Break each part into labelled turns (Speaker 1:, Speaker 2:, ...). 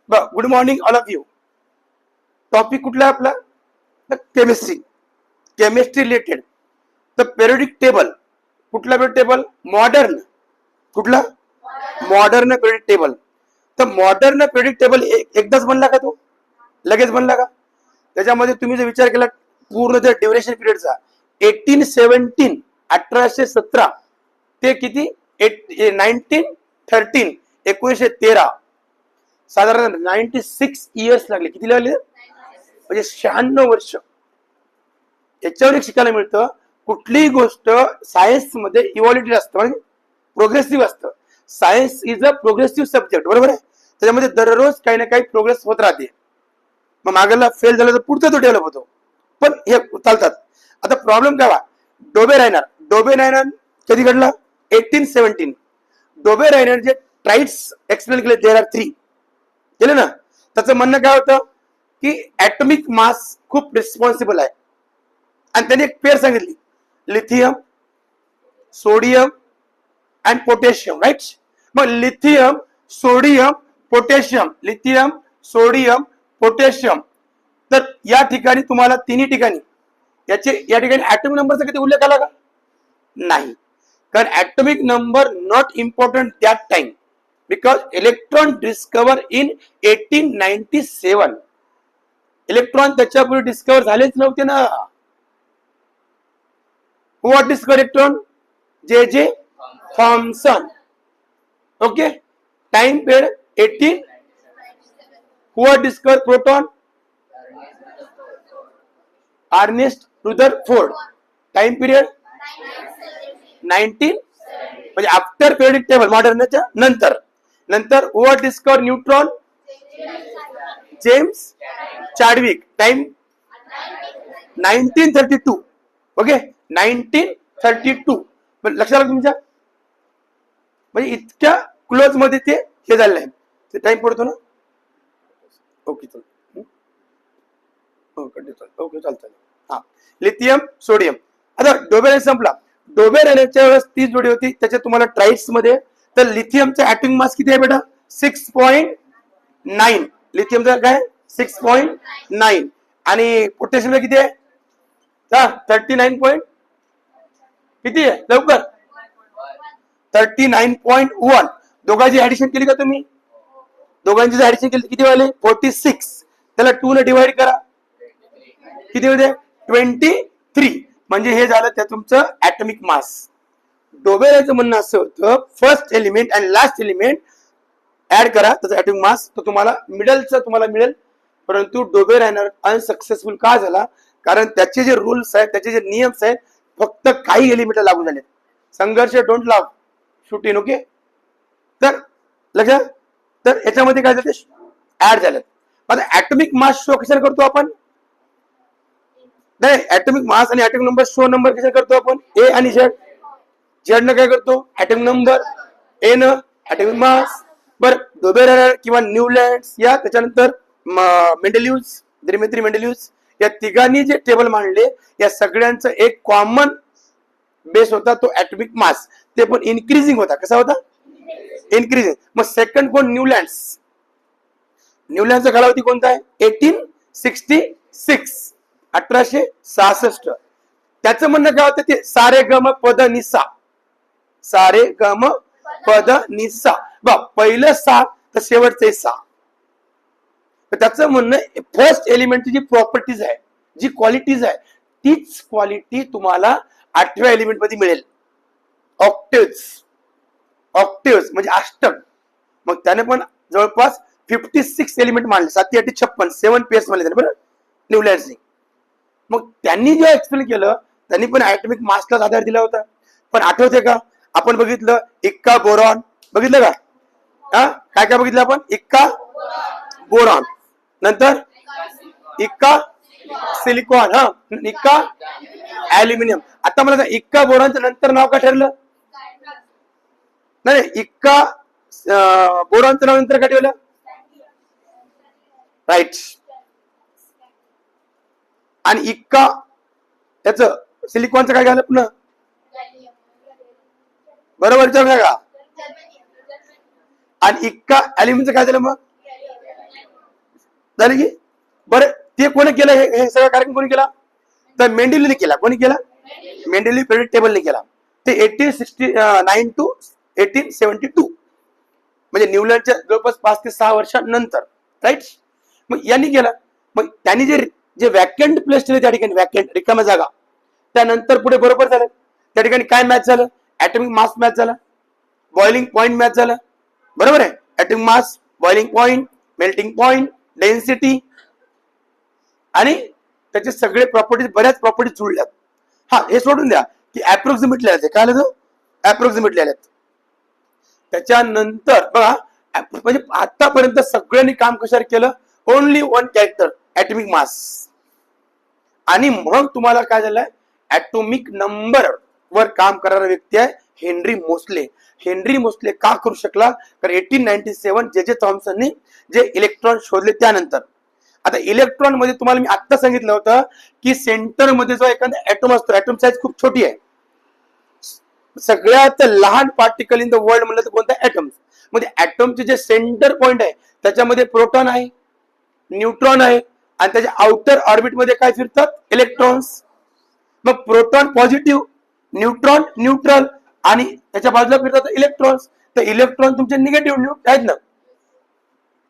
Speaker 1: Good morning all of you. Topic कुठला आपला? Chemistry. Chemistry related. तर पेरियोडिक टेबल कुठला? Periodic table modern. कुठला? Modern periodic table. तर मॉडर्न पेरियोडिक टेबल एकदाच बनला का? तो लगेच बनला का? त्याच्यामध्ये तुम्ही जर विचार केला पूर्ण त्या ड्युरेशन पिरियडचा 1817 1817 ते किती 1913 1913 साधारण 96 इयर्स लागले. किती लागले? म्हणजे 96 वर्ष. याच्यावर एक शिकायला मिळतं कुठलीही गोष्ट सायन्स मध्ये इव्हॉल्युटिव्ह असतं म्हणजे प्रोग्रेसिव्ह असतं. Science is a progressive subject. बरोबर आहे. त्याच्यामध्ये दररोज काही ना काही प्रोग्रेस होत राहते. मग मागेला फेल झालं तर पुढचा तो डेव्हलप होतो. पण हे चालतात. आता प्रॉब्लेम काय? डोबे रायनर कधी घडला? 1817. डोबे रायनर जे ट्राईड्स एक्सप्लेन केले देर आर 3 केले ना. त्याचं म्हणणं काय होतं की ऍटॉमिक मास खूप रिस्पॉन्सिबल आहे. आणि त्यांनी एक पेअर सांगितली, lithium, sodium and potassium. Right. मग lithium, sodium, potassium, lithium, sodium, potassium. तर या ठिकाणी तुम्हाला तिन्ही ठिकाणी या ठिकाणी ऍटॉमिक नंबरचा किती उल्लेख आला का? नाही. कारण atomic number not important that time because electron discover in 1897. Electron त्याच्यापूर्वी डिस्कवर झालेच नव्हते ना. What discover electron? J Thomson. Okay. Time period 18. What discover proton? Ernest Rutherford. Time period 19 म्हणजे आफ्टर पेरियोडिक टेबल मॉडर्नच्या नंतर. नंतर what discover neutron? James Chadwick. Time 1932. Okay. 1932. लक्षात आलं तुमच्या? म्हणजे इतक्या क्लोज मध्ये ते हे झालेलं आहे. ते टाइम पडतो ना. ओके चल. ओके चालतं. हा. Lithium, sodium. आता डोबे रायनर संपला. डोबे रायनरच्या वेळेस 30 जोडी होती. त्याच्यात तुम्हाला ट्राईड्स मध्ये तर लिथियमचा ऍटॉमिक मास किती आहे बेटा? 6.9. लिथियमचा काय? 6.9. आणि पोटॅशियमचा किती आहे? 39. किती आहे लवकर? 39.1. दोघांची ऍडिशन केली का तुम्ही? दोघांची जर ऍडिशन केली किती वाले? 46. त्याला 2 ने डिवाइड करा. किती होते? 23. म्हणजे हे झालं त्या तुमचं ऍटॉमिक मास. डोबे रायनरचं म्हणणं असं होतं first element and last element add करा त्याचा ऍटॉमिक मास तर तुम्हाला मिडलचं तुम्हाला मिळेल. परंतु डोबे रायनर अनसक्सेसफुल का झाला? कारण त्याचे जे रूल्स आहेत त्याचे जे नियम्स आहेत फक्त काही एलिमेंटला लागू झाले. संघर्ष don't love shoot in. Okay. तर लक्षात. तर याच्यामध्ये काय झालं? ऍड झालं. आता ऍटॉमिक मास शो कशाला करतो आपण? नाही, ऍटॉमिक मास आणि ऍटॉमिक नंबर शो नंबर कशा करतो आपण? ए आणि झेड. झेड न काय करतो? Atomic number. ए न ऍटॉमिक मास. बर. डोबे रायनर किंवा न्यूलँड्स या त्याच्यानंतर मेंडेलिव्ह, दिमित्री मेंडेलिव्ह या तिघांनी जे टेबल मांडले या सगळ्यांचं एक कॉमन बेस होता तो ऍटॉमिक मास. ते पण इन्क्रीजिंग होता. कसा होता? इन्क्रीजिंग. मग सेकंड कोण? न्यूलँड्स. न्यूलँडचा कालावधी कोणता आहे? 1866. 1866. त्याचं म्हणणं काय होतं? ते सारे गम पद निसा. सारे गम पद निसा. पहिलं 6 तर शेवटचे 6. त्याचं म्हणणं फर्स्ट एलिमेंटची जी प्रॉपर्टीज आहे जी क्वालिटीज आहे तीच क्वालिटी तुम्हाला 8व्या एलिमेंट मध्ये मिळेल. ऑक्टेव्स म्हणजे अष्टक. मग त्याने पण जवळपास 56 एलिमेंट मानले. 7 8 56 7 पेअर्स मानले त्याने. बरं. न्यूलँड्सनी. मग त्यांनी जे एक्सप्लेन केलं त्यांनी पण ऍटॉमिक मासलाच आधार दिला होता. पण आठवते का? आपण बघितलं इक्का बोरॉन. बघितलं का? काय काय बघितलं आपण? इक्का बोरॉन. नंतर इक्का सिलिकॉन. इक्का ऍल्युमिनियम. आता मला इक्का बोरॉनचं नंतर नाव काय ठरलं? नाही, इक्का बोरॉनचं नाव नंतर काय ठेवलं? राईट. आणि इक्का त्याच सिलिकॉनचं काय झालं पुन्हा? बरोबर विचार का? आणि इक्का ऍल्युमिनियमचं काय झालं मग? झाले की बरं. ते कोणी केलं हे सगळं कार्यक्रम कोणी केला? तर मेंडेलीने केला. कोणी केला? मेंडेली पिरियड टेबलने केला. ते 1869 टू 1872 म्हणजे न्यूलँडच्या जवळपास 5 ते 6 वर्षांनंतर, राईट. मग यांनी केलं. मग त्यांनी जे वॅकंट प्लेस केले त्या ठिकाणी, वॅकंट रिकाम्या जागा, त्यानंतर पुढे बरोबर झालं. त्या ठिकाणी काय मॅच झालं? ऍटॉमिक मास मॅच झाला, बॉइलिंग पॉइंट मॅच झाला. बरोबर आहे. Atomic mass, boiling point, melting point, density आणि त्याचे सगळे प्रॉपर्टीज, बऱ्याच प्रॉपर्टीज जुळल्यात. हा, हे सोडून द्या की अप्रॉक्सिमेटली आले. काय आलं? अप्रॉक्सिमेटली आलेत. त्याच्यानंतर बघा, म्हणजे आतापर्यंत सगळ्यांनी काम कशावर केलं? Only one character, atomic mass. आणि मग तुम्हाला काय झालंय? ऍटॉमिक नंबर वर काम करणारा व्यक्ती आहे हेनरी मोस्ले. हेनरी मोस्ले का करू शकला? कारण 1897 जे थॉम्सननी जे इलेक्ट्रॉन शोधले त्यानंतर. आता इलेक्ट्रॉन मध्ये तुम्हाला मी आता सांगितलं होतं की सेंटर मध्ये जो एखादा ऍटॉम असतो, ऍटॉम साईज खूप छोटी आहे. सगळ्यात लहान पार्टिकल इन द वर्ल्ड म्हणलं तर कोणता? ऍटम. म्हणजे ऍटमचे जे सेंटर पॉइंट आहे त्याच्यामध्ये प्रोटॉन आहे, न्यूट्रॉन आहे आणि त्याच्या आउटर ऑर्बिट मध्ये काय फिरतात? इलेक्ट्रॉन्स. मग प्रोटॉन पॉझिटिव्ह, न्यूट्रॉन न्यूट्रल आणि त्याच्या बाजूला फिरतात इलेक्ट्रॉन्स. तर इलेक्ट्रॉन तुमचे निगेटिव्ह आहेत ना,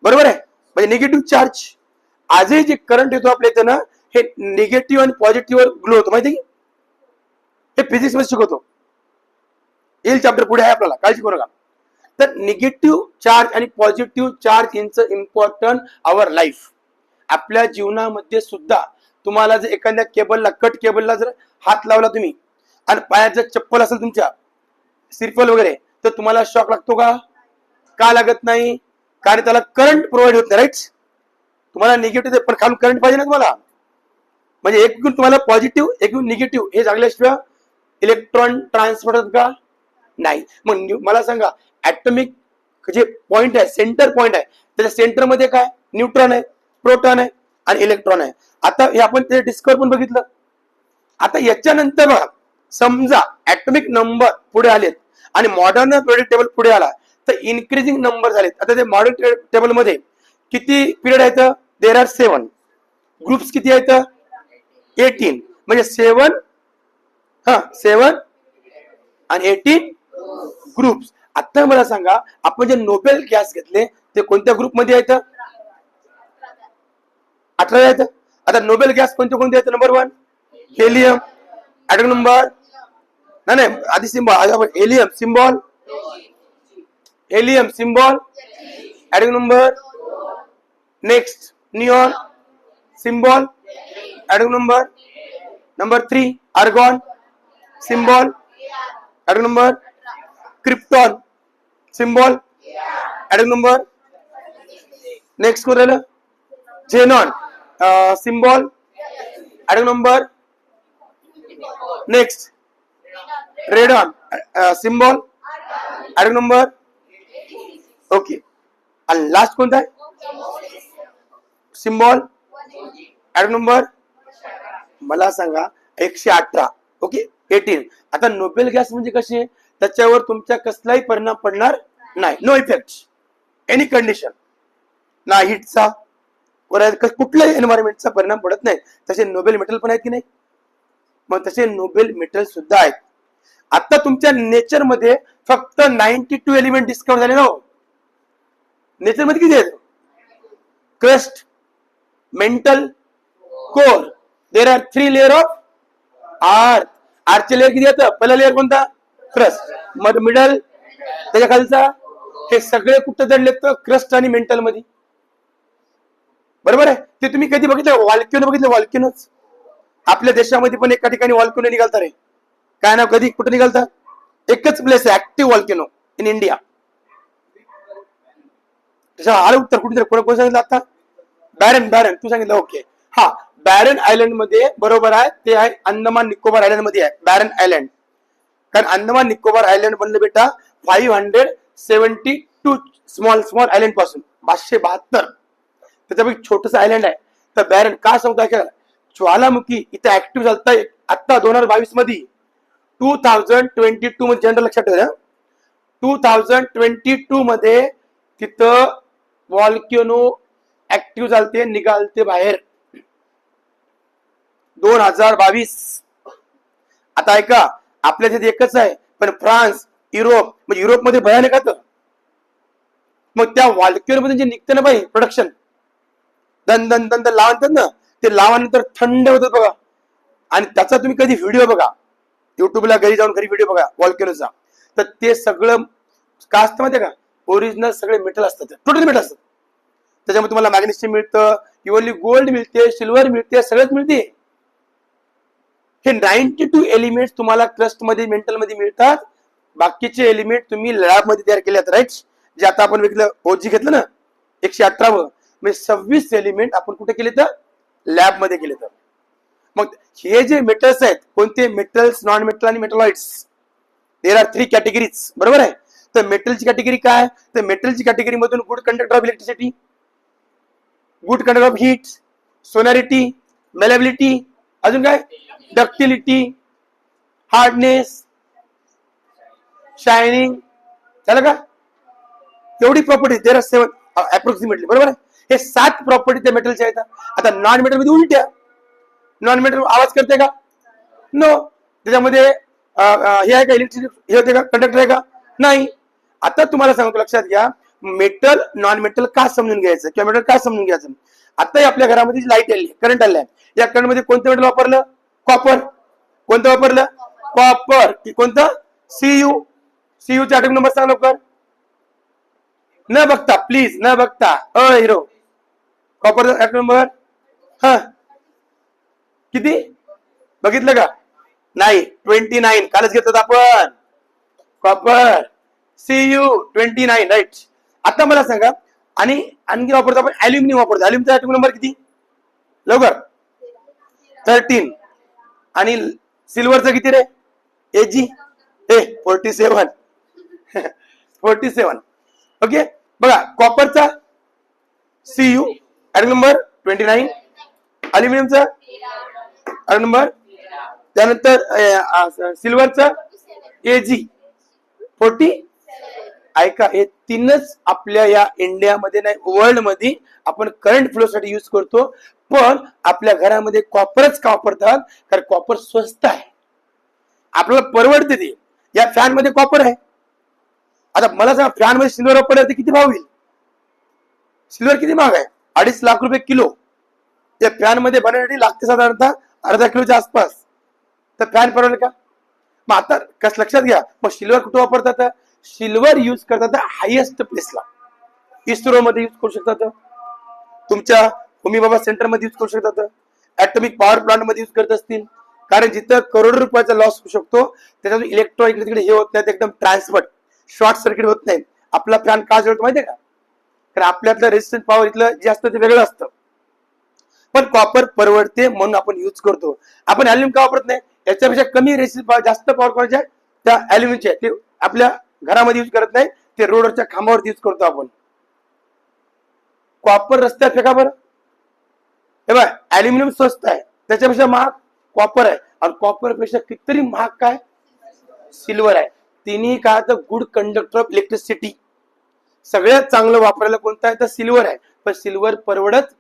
Speaker 1: बरोबर आहे. म्हणजे निगेटिव्ह चार्ज. आजही जे करंट येतो आपल्या इथं ना, हे निगेटिव्ह आणि पॉझिटिव्ह वर ग्लो होतो, माहिती? हे फिजिक्स मध्ये शिकवतो. येईल चॅप्टर पुढे आहे आपल्याला, काळजी करू नका. तर निगेटिव्ह चार्ज आणि पॉझिटिव्ह चार्ज यांचं इम्पॉर्टंट आवर लाईफ. आपल्या जीवनामध्ये सुद्धा तुम्हाला जर एखाद्या केबलला, कट केबलला जर हात लावला तुम्ही आणि पायात जर चप्पल असेल तुमच्या, सिरफल वगैरे, तर तुम्हाला शॉक लागतो का? का लागत नाही? कारण त्याला करंट प्रोव्हाइड होत नाही, राईट. तुम्हाला निगेटिव्ह पण खालून करंट पाहिजे ना तुम्हाला. म्हणजे एक तुम्हाला पॉझिटिव्ह, एक निगेटिव्ह हे लागल्याशिवाय इलेक्ट्रॉन ट्रान्सफर होत का? नाही. मग मला सांगा, ऍटॉमिक जे पॉइंट आहे, सेंटर पॉइंट आहे, त्याच्या सेंटर मध्ये काय? न्यूट्रॉन आहे, प्रोटॉन आहे आणि इलेक्ट्रॉन आहे. आता हे आपण ते डिस्कवर पण बघितलं. आता याच्यानंतर बघा, समजा ऍटॉमिक नंबर पुढे आलेत आणि मॉडर्न पिरियड टेबल पुढे आला, तर इन्क्रीजिंग नंबर झालेत. आता ते मॉडर्न टेबल मध्ये किती पिरियड आहेत? There are 7. ग्रुप्स किती आहेत? 18. म्हणजे 7 आणि 18 ग्रुप्स. आता मला सांगा, आपण जे नोबेल गॅस घेतले ते कोणत्या ग्रुप मध्ये आहेत? 18 आहेत. आता नोबेल गॅस कोणते कोणते आहेत? नंबर 1 हेलियम, ऍटॉमिक नंबर नाही आधी symbol, helium symbol, helium symbol, atomic number. Next neon symbol, atomic number 3 argon symbol, atomic number. Krypton symbol, atomic number. Next कोण राहिलं? Xenon symbol, atomic number. Next radon symbol, atomic number. Okay. आणि last कोणता आहे? Symbol, atomic number. मला सांगा 118. Okay, 18. आता Nobel gas म्हणजे कशी? त्याच्यावर तुमच्या कसलाही परिणाम पडणार नाही. No effect any condition. ना हिटचा, कुठल्याही एन्व्हायरमेंटचा परिणाम पडत नाही. तसे नोबेल मेटल पण आहेत की नाही? मग तसे नोबेल मेटल सुद्धा आहेत. आता तुमच्या नेचर मध्ये फक्त 92 एलिमेंट डिस्कवर झाले ना. नेचर मध्ये किती आहेत? Crust, mantle, core. There are 3 layer of earth. आर्थचे लेअर किती येतं? पहिला लेअर कोणता? क्रस्ट. मग मिडल, त्याच्या खालचा. हे सगळे कुठं जडलेत? तर क्रस्ट आणि मेंटल मध्ये. बरोबर आहे. ते तुम्ही कधी बघितलं? व्हॉल्क्युनो बघितलं? व्हॉल्क्युनोच आपल्या देशामध्ये पण एका ठिकाणी व्हॉल्क्युनो निघालतात रे. काय नाव? कधी कुठे निघालतात? एकच प्लेस आहे ऍक्टिव्ह व्हॉल्क्युनो इन इंडिया. त्याच्या आलं उत्तर कुठे? कोण सांगितलं आता? बॅरन. बॅरन तू सांगितलं. ओके. हा, बॅरन आयलंड मध्ये बरोबर आहे. ते आहे अंदमान निकोबार आयलंड मध्ये आहे बॅरन आयलंड. कारण अंदमान निकोबार आयलंड बनलं बेटा 572 स्मॉल स्मॉल आयलंड पासून 572. त्याच्यापैकी छोटस आयलंड आहे. तर बॅरन का सांगता? ज्वालामुखी इथे ऍक्टिव्ह झालता आता 2022 मध्ये. 2022 मध्ये जनरल लक्षात ठेवा. 2022 मध्ये तिथं व्हॉल्क्युनो ऍक्टिव्ह चालते, निघालते बाहेर. 2022. आता ऐका, आपल्या तिथे एकच आहे, पण फ्रान्स, युरोप, म्हणजे युरोपमध्ये भयानक आहे. मग त्या वाल्क्युलमध्ये जे निघतं ना बाई प्रोडक्शन, दन दन दन दन लावतात ना, ते लावल्यानंतर थंड होतं बघा. आणि त्याचा तुम्ही कधी व्हिडिओ बघा, युट्यूबला घरी जाऊन घरी व्हिडिओ बघा व्हॉल्कॅनोचा. तर ते सगळं का असतं माहितीये का, ओरिजिनल सगळे मेटल असतात, टोटल मेटल असतात. त्याच्यामध्ये तुम्हाला मॅग्नेशियम मिळतं, इव्हनली गोल्ड मिळते, सिल्वर मिळते, सगळंच मिळते. हे 92 एलिमेंट तुम्हाला क्रस्ट मध्ये, मेंटल मध्ये मिळतात. बाकीचे एलिमेंट तुम्ही लॅब मध्ये तयार केले, राईट. जे आता आपण वेगळं ओजी घेतलं ना 118, म्हणजे 26 एलिमेंट आपण कुठे केले तर लॅब मध्ये केले. तर मग हे जे मेटल्स आहेत, कोणते मेटल्स, नॉन मेटल आणि मेटलॉइड्स, देर आर 3 कॅटेगरीज, बरोबर आहे. तर मेटलची कॅटेगरी काय, तर मेटलची कॅटेगरी मधून good conductor of electricity, good conductor of heat, sonority, malleability, अजून काय, डक्टिलिटी, हार्डनेस, शायनिंग, झालं का. एवढी प्रॉपर्टी देर आर 7 अप्रॉक्सिमेटली, बरोबर आहे. हे 7 प्रॉपर्टी त्या मेटलच्या आहेत. आता नॉन मेटल मध्ये उलट्या, नॉन मेटल आवाज करते का, नो. त्याच्यामध्ये हे आहे का, इलेक्ट्रिसिटी हे होते का, कंडक्टर आहे का, नाही. आता तुम्हाला सांगतो, लक्षात घ्या, मेटल नॉन मेटल का समजून घ्यायचं किंवा मेटल का समजून घ्यायचं. आता आपल्या घरामध्ये लाईट आली, करंट आलाय, या करंट मध्ये कोणतं मेटल वापरलं, कॉपर. कोणतं वापरलं, कॉपर. कोणतं, सीयू. सीयू चा ॲटॉमिक नंबर सांग लवकर, न बघता प्लीज, न बघता. हिरो, कॉपर ॲटॉमिक नंबर हा किती बघितलं का, नाही 29, कालच घेतलं आपण. Copper CU 29, right. आता मला सांगा, आणि आणखी वापरतो आपण अल्युमिनियम वापरतो. अल्युमिनियमचा ॲटॉमिक नंबर किती लवकर, 13. आणि सिल्वरचा किती रे, एजी, 47. 47. ओके, बघा, कॉपरचा सीयू ॲटॉमिक नंबर 29, अल्युमिनियमचा ॲटॉमिक नंबर, त्यानंतर सिल्वरचा एजी 40. ऐका, हे 3च आपल्या या इंडियामध्ये नाही, वर्ल्ड मध्ये आपण करंट फ्लो साठी यूज करतो. पण आपल्या घरामध्ये कॉपरच का वापरतात, कारण कॉपर स्वस्त आहे, आपल्याला परवडते ते. या फॅन मध्ये कॉपर आहे. आता मला सांगा, फॅन मध्ये सिल्वर वापरलं तर किती भाव होईल. सिल्वर किती महाग आहे, 2.5 लाख रुपये किलो. त्या फॅन मध्ये बनवण्यासाठी लागते साधारणतः अर्धा किलोच्या आसपास. तर फॅन परवडेल का. मग आता कस लक्षात घ्या, मग सिल्वर कुठे वापरतात, सिल्वर यूज करतात हायएस्ट प्लेसला. इस्रो मध्ये यूज करू शकतात, तुमच्या होमी बाबा सेंटर मध्ये यूज करू शकतात, ऍटॉमिक पॉवर प्लांट मध्ये यूज करत असतील. कारण जिथं करोड रुपयाचा लॉस होऊ शकतो, त्याच्यातून इलेक्ट्रॉन इकडे तिकडे हे होत नाही, एकदम ट्रान्सफर, शॉर्ट सर्किट होत नाही. आपला फॅन का जळतो माहितीये का, कारण आपल्यातलं रेजिस्टन्स पॉवर इथलं जे असतं ते वेगळं असतं. पण कॉपर परवडते म्हणून आपण यूज करतो. आपण अल्युमिनियम का वापरत नाही, याच्यापेक्षा कमी रेजिस्टन्स पॉवर, जास्त पॉवर कोणाच्या, त्या अल्युमिनियमचे, ते आपल्या घरामध्ये यूज करत नाही, ते रोडवरच्या खांबावरती यूज करतो आपण. कॉपर रस्त्यात फेका बरं. हे बघ, अल्युमिनियम स्वस्त आहे, त्याच्यापेक्षा महाग कॉपर आहे. आणि कॉपर पेक्षा कितीतरी महाग काय, सिल्वर आहे. तिन्ही काय तर गुड कंडक्टर ऑफ इलेक्ट्रिसिटी. सगळ्यात चांगलं वापरायला कोणतं आहे तर सिल्वर आहे. पण सिल्वर परवडत,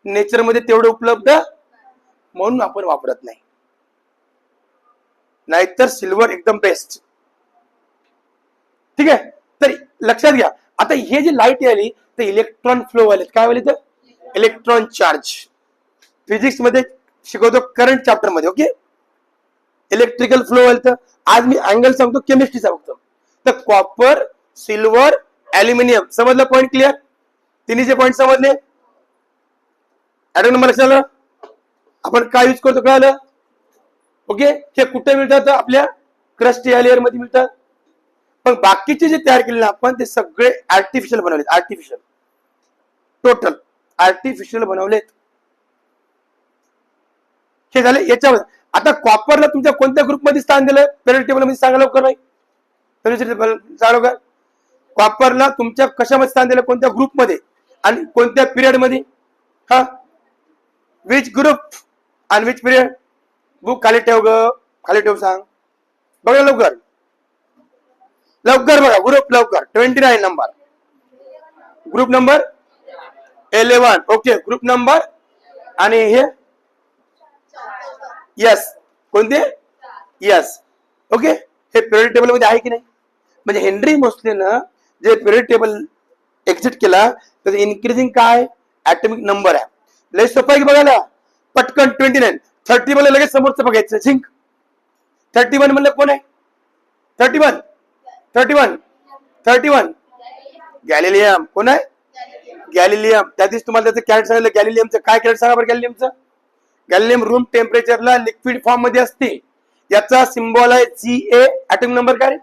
Speaker 1: नेचर मध्ये तेवढं उपलब्ध, म्हणून आपण वापरत नाही. नाहीतर सिल्वर एकदम बेस्ट. ठीक आहे, तर लक्षात घ्या. आता हे जे लाईट आली तर इलेक्ट्रॉन फ्लो आले, काय आले तर इलेक्ट्रॉन चार्ज. फिजिक्स मध्ये शिकवतो, करंट चॅप्टर मध्ये. ओके, इलेक्ट्रिकल फ्लो आले. तर आज मी अँगल सांगतो केमिस्ट्रीचा फक्त. तर कॉपर, सिल्वर, अल्युमिनियम, समजलं पॉईंट क्लिअर. तिन्हीचे पॉईंट समजले. ॲटॉमिक नंबर लक्षात आलं, आपण काय यूज करतो कळालं. ओके, हे कुठे मिळतात, आपल्या क्रस्ट या लेअर मध्ये मिळतात. पण बाकीचे जे तयार केलेले आपण ते सगळे आर्टिफिशियल बनवलेत, आर्टिफिशियल, टोटल आर्टिफिशियल बनवलेत. हे झाले याच्यामध्ये. आता कॉपरला तुमच्या कोणत्या ग्रुपमध्ये स्थान दिलं, पिरियड टेबल मध्ये सांगा लवकर नाही, सांगा. कॉपरला तुमच्या कशामध्ये स्थान दिलं, कोणत्या ग्रुपमध्ये आणि कोणत्या पिरियड मध्ये. हा, विच ग्रुप आणि विच पिरियड. बुक खाली ठेव ग, खाली ठेव, सांग बघा लवकर, लवकर बघा. ग्रुप लवकर, 29 number, group number 11. Okay, group number. आणि हे यस, कोणते? यस. ओके, हे पिरियड टेबल मध्ये आहे की नाही? म्हणजे हेनरी मोस्लेनं जे पिरियड टेबल एक्झिट केला तर इन्क्रीजिंग काय ऍटॉमिक नंबर आहे. लय सोपं आहे की बघायला. पटकन 29. 30 मला लगेच समोरचं बघायचं. झिंक 31 म्हणलं कोण आहे? 31 31 31 गॅलिलियम. कोण आहे? गॅलिलियम. त्या दिवशी तुम्हाला त्याचं कॅरेक्टर सांगितलं. गॅलिलियमचं काय कॅरेक्टर सांगा बरं? गॅलिलियमचं गॅलिलियम रूम टेम्परेचरला लिक्विड फॉर्म मध्ये असते. याचा सिम्बॉल आहे Ga. ऍटॉमिक नंबर काय?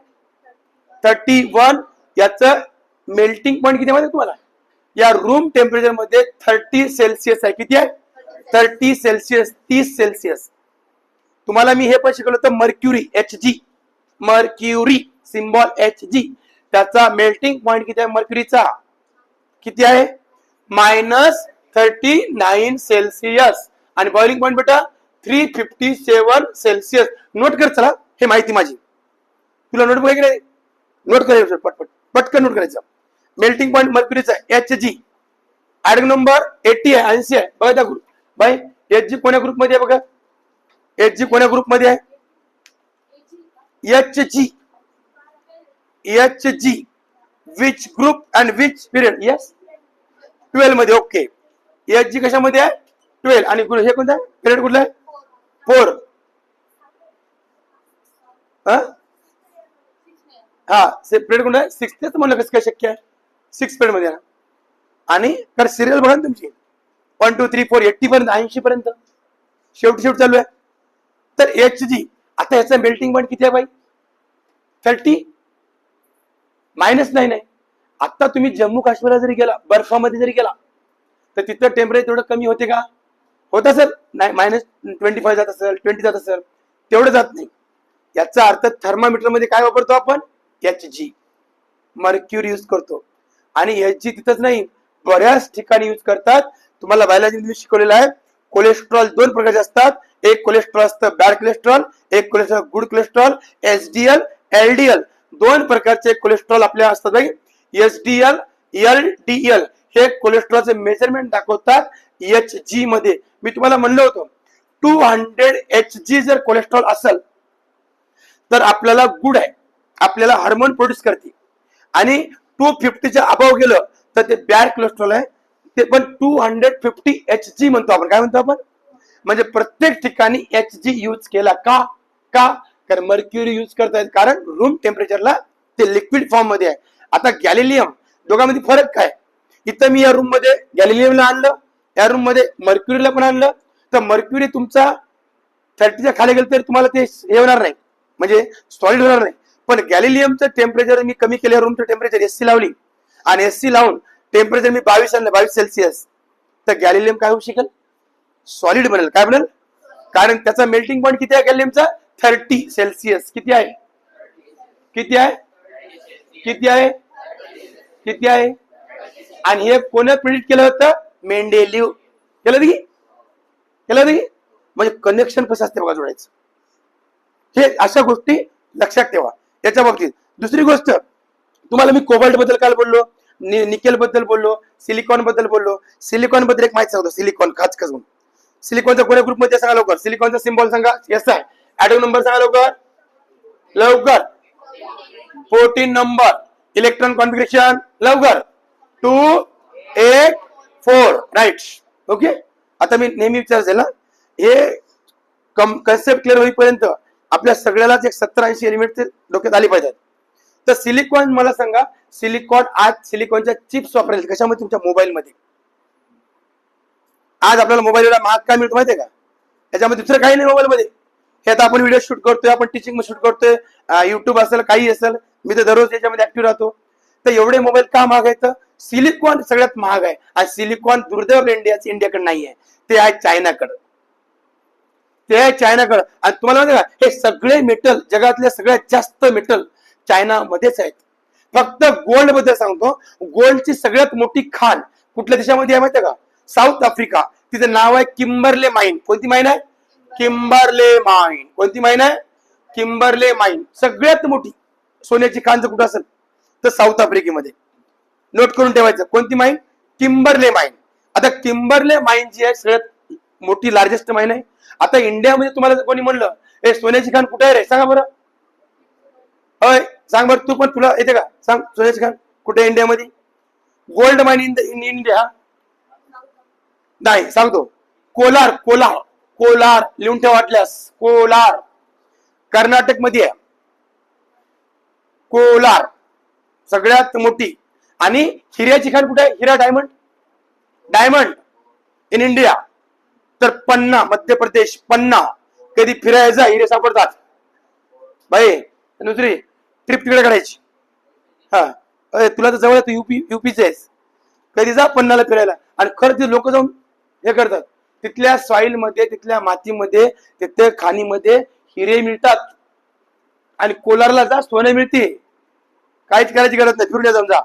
Speaker 1: 31. याचं मेल्टिंग पॉईंट किती माहिती तुम्हाला? या रूम टेम्परेचर मध्ये 30 सेल्सिअस आहे. किती आहे? 30 सेल्सिअस, 30 सेल्सिअस. तुम्हाला मी हे पण शिकवलं होतं mercury, Hg. Mercury symbol Hg. त्याचा मेल्टिंग पॉईंट किती आहे मर्क्युरीचा? किती आहे? -39 सेल्सिअस. आणि बॉइलिंग पॉईंट बेटा 357 सेल्सिअस. नोट कर चला, हे माहिती माझी. तुला नोट बघायची नाही? नोट करायचं पटपट, पटकन नोट करायचं. मेल्टिंग पॉईंट मर्क्युरीचा Hg. ऍटॉमिक नंबर 80 आहे, 80 आहे. बघा त्या ग्रुप बाय Hg कोण्या ग्रुप मध्ये आहे? बघा Hg कोण्या ग्रुप मध्ये आहे? Hg. Hg which group and which period? Yes, 12 मध्ये. ओके, Hg कशामध्ये आहे? 12. आणि हे कोणतं आहे? पिरियड कुठला आहे? 4. हा, पिरियड कोणता आहे? 6. तेच म्हणलं कसं काय शक्य आहे? 6 पिरियड मध्ये. आणि तर सिरियल बघा ना तुमची 1 2 3 4 80 पर्यंत, 80 पर्यंत शेवटी चालू आहे. तर Hg आता याचा मेल्टिंग पॉईंट किती आहे बाई? 30 -9 आहे. आता तुम्ही जम्मू काश्मीरला जरी गेला, बर्फामध्ये जरी गेला, तर तिथं टेम्परेचर तेवढं कमी होते का? होत असेल. नाही, -25 जात असेल, 20 जात असेल, तेवढं जात नाही. याचा अर्थ थर्मामीटर मध्ये काय वापरतो आपण? Hg. मर्क्युरी यूज करतो. आणि Hg तिथंच नाही, बऱ्याच ठिकाणी यूज करतात. तुम्हाला बायोलॉजी शिकवलेलं आहे. कोलेस्ट्रॉल 2 प्रकारचे असतात. एक कोलेस्ट्रॉल असतं बॅड कोलेस्ट्रॉल, एक cholesterol good cholesterol. HDL, LDL 2 प्रकारचे कोलेस्ट्रॉल आपल्या असतात. HDL, LDL हे कोलेस्ट्रॉलचे मेजरमेंट दाखवतात Hg मध्ये. मी तुम्हाला म्हणलं होतं 200 Hg जर कोलेस्ट्रॉल असेल तर आपल्याला गुड आहे, आपल्याला हार्मोन प्रोड्यूस करते. आणि 250च्या अबाव गेलं तर ते बॅड कोलेस्ट्रॉल आहे. ते पण 250 Hg म्हणतो आपण. काय म्हणतो आपण? म्हणजे प्रत्येक ठिकाणी Hg यूज केला का? कारण मर्क्युरी यूज करतायत, कारण रूम टेम्परेचरला ते लिक्विड फॉर्म मध्ये आहे. आता गॅलिलियम, दोघांमध्ये फरक काय? इथं मी या रूम मध्ये गॅलिलियमला आणलं, या रूम मध्ये मर्क्युरीला पण आणलं. तर मर्क्युरी तुमचा 30च्या खाली गेलं तर तुम्हाला ते हे होणार नाही, म्हणजे सॉलिड होणार नाही. पण गॅलिलियमचं टेम्परेचर मी कमी केलं, रूमचं टेम्परेचर SC लावली आणि SC लावून टेम्परेचर मी 22 आणलं, 22 सेल्सिअस, तर गॅलिलियम काय होऊ शकेल? सॉलिड बनेल. काय बनेल? कारण त्याचा मेल्टिंग पॉईंट किती आहे गॅलिलियमचा? 30 सेल्सिअस. किती आहे? किती आहे? किती आहे? किती आहे? आणि हे कोणी प्रिडिक्ट केलं होतं? मेंडेलिव्ह. केलं होतं की? म्हणजे कनेक्शन कसं असते बघा जोडायचं. हे अशा गोष्टी लक्षात ठेवा याच्या बाबतीत. दुसरी गोष्ट, तुम्हाला मी कोबाल्ट बद्दल काय बोललो, निकेल बद्दल बोललो, सिलिकॉन बद्दल बोललो. सिलिकॉन बद्दल एक माहिती सांगतो. सिलिकॉन खास करून सिलिकॉनच्या कोण्या ग्रुप मध्ये सांगा लवकर? सिलिकॉनचा सिम्बॉल सांगा. SI. ऍटॉमिक नंबर सांगा लवकर 14 नंबर. इलेक्ट्रॉन कॉन्फिगरेशन लवकर 2 8 4. राईट. ओके, आता मी नेहमी विचारते ना, हे कन्सेप्ट क्लिअर होईपर्यंत आपल्या सगळ्यालाच एक 70-80 एलिमेंट डोक्यात आली पाहिजेत. तर सिलिकॉन मला सांगा, सिलिकॉन आज सिलिकॉनच्या चिप्स वापरायचे कशामध्ये? तुमच्या मोबाईल मध्ये. आज आपल्याला मोबाईलला महाग काय मिळतो माहितीये का? त्याच्यामध्ये दुसरं काही नाही मोबाईल मध्ये. हे आता आपण व्हिडिओ शूट करतोय, आपण टीचिंग मध्ये शूट करतोय, युट्यूब असेल, काही असेल, मी तर दररोज याच्यामध्ये ऍक्टिव्ह राहतो. तर एवढे मोबाईल का महाग आहेत? सिलिकॉन सगळ्यात महाग आहे. आणि सिलिकॉन दुर्दैव इंडियाकडे नाही आहे, ते आहे चायनाकडे. आणि तुम्हाला माहिती का, हे सगळे मेटल, जगातले सगळ्यात जास्त मेटल चायनामध्येच आहेत. फक्त गोल्ड बद्दल सांगतो, गोल्डची सगळ्यात मोठी खाण कुठल्या देशामध्ये आहे माहिती का? South Africa. तिचं नाव आहे किंबरले माइन. कोणती माइन आहे? Kimberley mine. कोणती माइन आहे? Kimberley mine. सगळ्यात मोठी सोन्याची खाण जर कुठं असेल तर साऊथ आफ्रिकेमध्ये. नोट करून ठेवायचं. कोणती माइन? Kimberley mine. आता किंबर्ले माईन जी आहे सगळ्यात मोठी लार्जेस्ट माईन आहे. आता इंडियामध्ये तुम्हाला कोणी म्हणलं हे सोन्याची खाण कुठे आहे रे, सांगा बरं. होय सांग बरं, तू पण, तुला येते का, सांग सोन्याची खाण कुठे इंडियामध्ये. गोल्ड माइन इन इंडिया नाही सांगतो. कोलार, कोलार, कोलार लिहून ठेवा वाटल्यास. कोलार कर्नाटक मध्ये आहे. कोलार सगळ्यात मोठी. आणि हिऱ्याची खाण कुठे आहे, हिरा डायमंड, डायमंड इन इंडिया तर पन्ना मध्य प्रदेश. पन्ना कधी फिरायचा हिरे सापडतात बाई. दुसरी ट्रिप तिकडे काढायची. हा तुला तर जवळ तू युपीचे आहेस, कधी जा पन्नाला फिरायला. आणि खरं ते लोक जाऊन हे करतात. तिथल्या सॉइल मध्ये, तिथल्या मातीमध्ये, तिथल्या खाणीमध्ये हिरे मिळतात. आणि कोलारला जा सोने मिळते, काहीच करायची गरज नाही, फिरून जाऊन जा.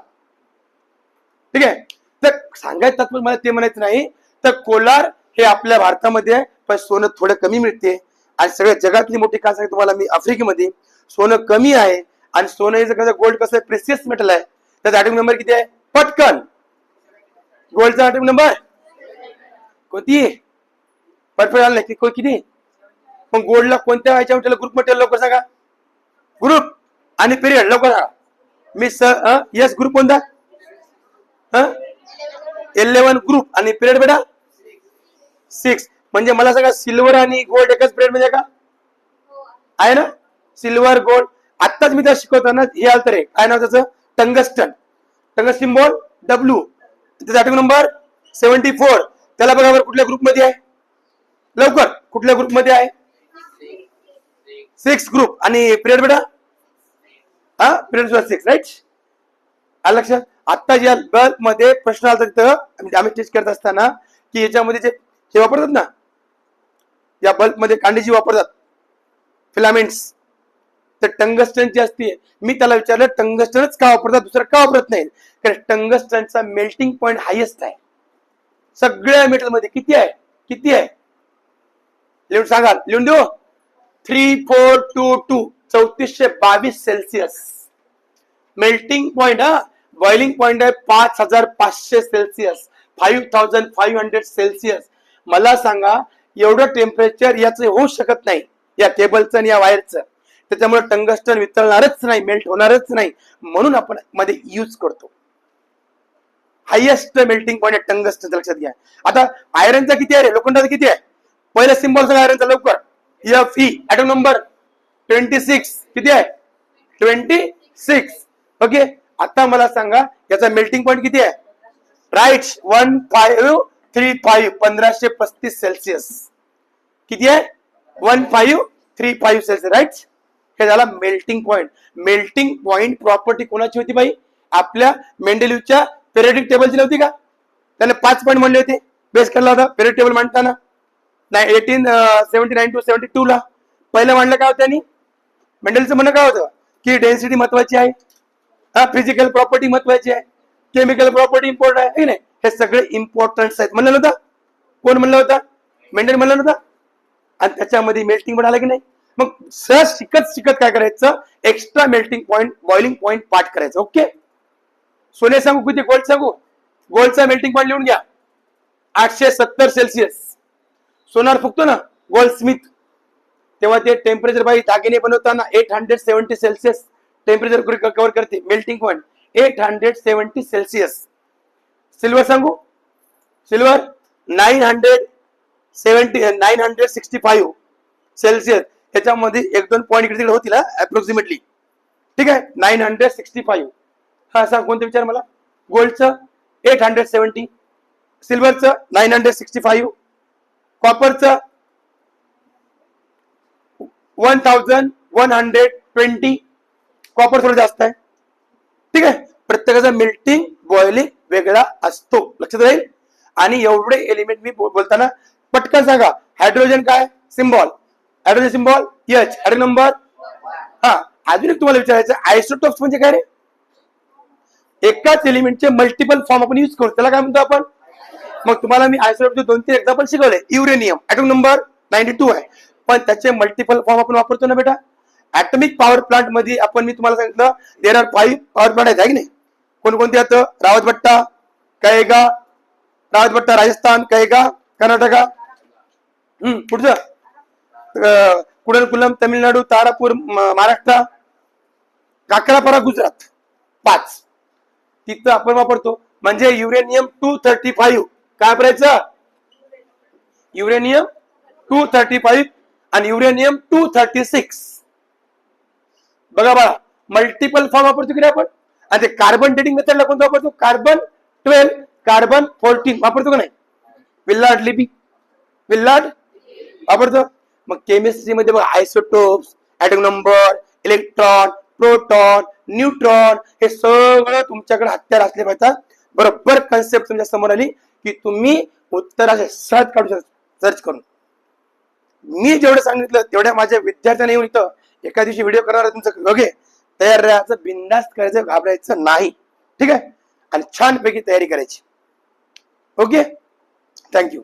Speaker 1: ठीक आहे. तर सांगायचं तात्पर्य मला ते म्हणायचं नाही. तर कोलार हे आपल्या भारतामध्ये आहे, पण सोनं थोडं कमी मिळते. आणि सगळ्या जगातली मोठी काय सांगते तुम्हाला मी, आफ्रिकेमध्ये सोनं कमी आहे. आणि सोनं हे कसं, गोल्ड कसं प्रेसियस मेटल आहे, त्याचा ॲटॉमिक नंबर किती आहे पटकन. गोल्डचा ॲटॉमिक नंबर कोणती, परफेक्ट आला नाही किती. मग गोल्डला कोणत्या ह्याच्या ग्रुप मध्ये लवकर सांगा, ग्रुप आणि पिरियड लवकर सांगा. मी यस ग्रुप कोणता, 11 ग्रुप आणि पिरियड बेटा 6. म्हणजे मला सांगा सिल्वर आणि गोल्ड एकाच पिरियड मध्ये का आहे ना, सिल्वर गोल्ड. आत्ताच मी त्या शिकवताना हे आलं रे, काय नाव त्याचं, टंगस्टन. टंगस्टन सिम्बॉल डब्ल्यू, त्याचा ॲटॉमिक नंबर 74. त्याला बघा बरं कुठल्या ग्रुपमध्ये आहे, लवकर कुठल्या ग्रुपमध्ये आहे, 6 ग्रुप. आणि पिरियड बेटा पिरियड 6 राईट. आलं लक्षात. आता ज्या बल्ब मध्ये प्रश्न आला तिथं आम्ही टेस्ट करत असताना की याच्यामध्ये जे हे वापरतात ना, या बल्ब मध्ये कांडी वापरतात फिलामेंट्स, तर टंगस्टनची असते. मी त्याला विचारलं टंगस्टनच का वापरतात, दुसरं का वापरत नाही. कारण टंगस्टनचा मेल्टिंग पॉइंट हायेस्ट आहे सगळ्या मेटल मध्ये. किती आहे, किती आहे लिहून सांगा, लिहून देऊ. 3422 3422 Celsius melting point. Boiling point आहे 5500 सेल्सिअस, 5500 सेल्सिअस. मला सांगा एवढं टेम्परेचर याचं होऊ शकत नाही, या केबलचं आणि या वायरचं. त्याच्यामुळे टंगस्टन वितळणारच नाही, मेल्ट होणारच नाही, म्हणून आपण मध्ये यूज करतो. हायेस्ट मेल्टिंग पॉइंट आहे टंगस्टन, लक्षात घ्या. आता आयरनचा किती आहे, लोखंडाचा किती आहे, पहिला सिम्बॉल सांगा आयरनचा लवकर. Fe atomic number 26. किती आहे 26. ओके. आता मला सांगा याचा मेल्टिंग पॉइंट किती आहे, राईट 1535 1535 सेल्सिअस. किती आहे 1535 सेल्सिअस राईट. हे झाला melting point. Melting point property कोणाची होती बाई, आपल्या मेंडेलिव्हच्या पिरियडिक टेबलची नव्हती का. त्याने 5 पॉईंट म्हणले होते, बेस केला होता पिरियड टेबल मांडताना 1879 to 72 ला. पहिलं मांडलं काय होतं त्यांनी, मेंडेलचं म्हणणं काय होतं की डेन्सिटी महत्वाची आहे, फिजिकल प्रॉपर्टी महत्वाची आहे, केमिकल प्रॉपर्टी इम्पॉर्टंट आहे नाही. हे सगळे इम्पॉर्टन्स आहेत म्हणलं नव्हतं. कोण म्हणलं होतं, मेंडेल म्हणलं नव्हतं. आणि त्याच्यामध्ये मेल्टिंग पण आलं की नाही. मग सहज शिकत शिकत काय करायचं, extra melting point, boiling point पाठ करायचं. ओके. सोने सांगू किती, गोल्ड सांगू. गोल्डचा मेल्टिंग पॉइंट लिहून घ्या 870 सेल्सिअस. सोनार फुगतो ना गोल्ड स्मिथ, तेव्हा ते टेम्परेचर बाई दागिने बनवताना 870 सेल्सिअस टेम्परेचर कव्हर करते. Melting point 870 Celsius. सिल्वर सांगू, सिल्वर 965 सेल्सिअस. त्याच्यामध्ये 1-2 पॉईंट इकडे होतील अप्रॉक्सिमेटली. ठीक आहे 965. हा सांग कोणते विचार मला. गोल्डचं 870, सिल्वरचं 965, कॉपरचं 1120. कॉपर थोडं जास्त आहे. ठीक आहे. प्रत्येकाचा मेल्टिंग बॉइलिंग वेगळा असतो, लक्षात राहील. आणि एवढे एलिमेंट मी बोलताना पटकन सांगा. हायड्रोजन काय symbol, hydrogen symbol H, atomic number. अजून एक तुम्हाला विचारायचं, आयसोटॉप्स म्हणजे काय रे. एकाच एलिमेंटचे मल्टिपल फॉर्म आपण यूज करतो, त्याला काय म्हणतो आपण. मग तुम्हाला मी आयसोटॉपचे 2-3 एक्झाम्पल शिकवले. युरेनियम ॲटॉमिक नंबर 92 आहे, पण त्याचे मल्टिपल फॉर्म आपण वापरतो ना बेटा. ॲटॉमिक पॉवर प्लांट मध्ये आपण, मी तुम्हाला सांगितलं देर आर 5 पॉवर प्लांट आहेत की नाही. कोणकोणते आहेत, रावतभट्टा, कळेगा, दावतभट्टा राजस्थान, कहेगा कर्नाटका. पुढचं कुडलकुलम तमिळनाडू, तारापूर महाराष्ट्र, काकरापारा गुजरात. 5 तिथं आपण वापरतो. म्हणजे युरेनियम 235 काय वापरायचं? युरेनियम 235 आणि युरेनियम 236. बघा बघा मल्टिपल फॉर्म वापरतो की नाही आपण. आणि ते कार्बन डेटिंग मेथडला कोणतं वापरतो? कार्बन 12, कार्बन 14 वापरतो का नाही? विल्लार्ड लिपी, विल्लार्ड वापरतो. मग केमिस्ट्रीमध्ये बघा isotopes, atom number, electron, proton, neutron हे सगळं तुमच्याकडे हत्यार असले पाहिजे. बरोबर कन्सेप्ट तुमच्या समोर आली की तुम्ही उत्तराचे सहज काढू शकता सर्च करून. मी जेवढं सांगितलं तेवढ्या माझ्या विद्यार्थ्यांना येऊन इथं एका दिवशी व्हिडिओ करणार तुमचं बघे तयार राहायचं, बिंदास्त करायचं, घाबरायचं नाही. ठीक आहे. आणि छानपैकी तयारी करायची. Okay, thank you.